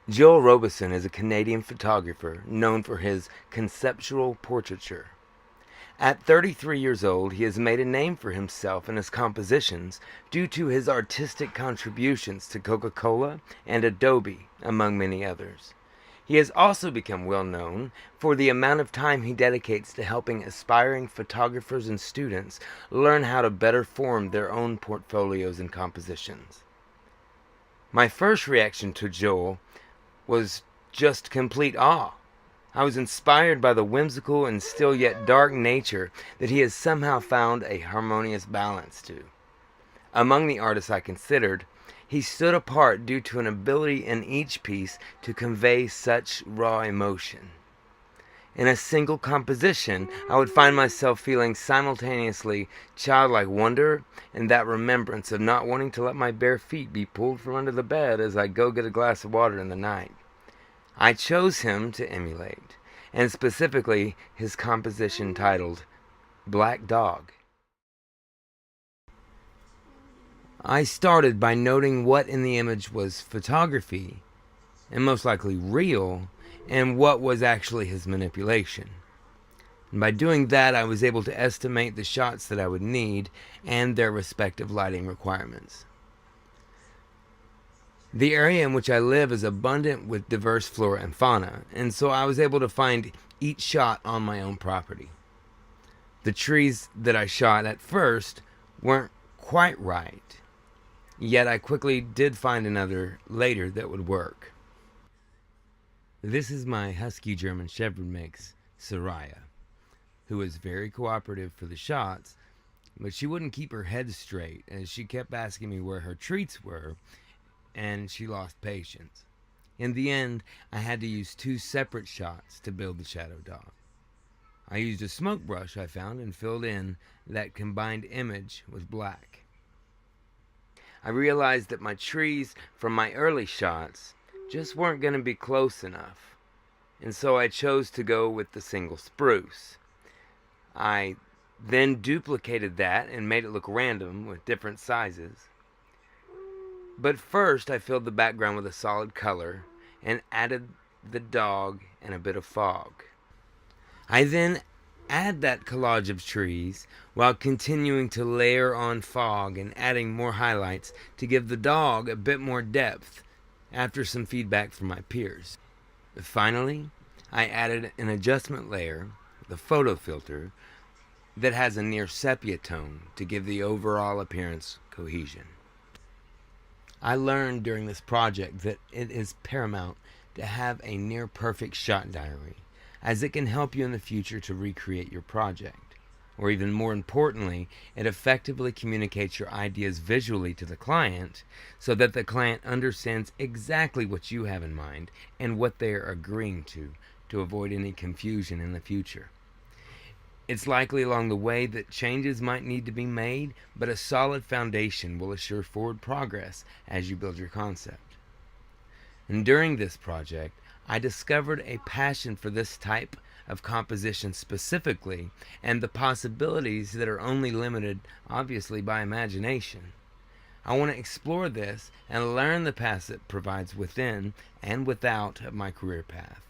Joel Robison is a Canadian photographer known for his conceptual portraiture. At 33 years old, he has made a name for himself and his compositions due to his artistic contributions to Coca-Cola and Adobe, among many others. He has also become well known for the amount of time he dedicates to helping aspiring photographers and students learn how to better form their own portfolios and compositions. My first reaction to Joel was just complete awe. I was inspired by the whimsical and still yet dark nature that he has somehow found a harmonious balance to. Among the artists I considered, he stood apart due to an ability in each piece to convey such raw emotion. In a single composition, I would find myself feeling simultaneously childlike wonder and that remembrance of not wanting to let my bare feet be pulled from under the bed as I go get a glass of water in the night. I chose him to emulate, and specifically his composition titled Black Dog. I started by noting what in the image was photography, and most likely real, and what was actually his manipulation. And by doing that, I was able to estimate the shots that I would need and their respective lighting requirements. The area in which I live is abundant with diverse flora and fauna, and so I was able to find each shot on my own property. The trees that I shot at first weren't quite right, yet I quickly did find another later that would work. This is my husky German Shepherd mix, Soraya, who was very cooperative for the shots, but she wouldn't keep her head straight as she kept asking me where her treats were, and she lost patience. In the end, I had to use 2 separate shots to build the shadow dog. I used a smoke brush I found and filled in that combined image with black. I realized that my trees from my early shots just weren't going to be close enough, and so I chose to go with the single spruce. I then duplicated that and made it look random with different sizes. But first I filled the background with a solid color and added the dog and a bit of fog. I then add that collage of trees while continuing to layer on fog and adding more highlights to give the dog a bit more depth after some feedback from my peers. Finally, I added an adjustment layer, the photo filter, that has a near sepia tone to give the overall appearance cohesion. I learned during this project that it is paramount to have a near perfect shot diary, as it can help you in the future to recreate your project. Or even more importantly, it effectively communicates your ideas visually to the client so that the client understands exactly what you have in mind and what they are agreeing to avoid any confusion in the future. It's likely along the way that changes might need to be made, but a solid foundation will assure forward progress as you build your concept. And during this project, I discovered a passion for this type of composition specifically, and the possibilities that are only limited, obviously, by imagination. I want to explore this and learn the paths it provides within and without of my career path.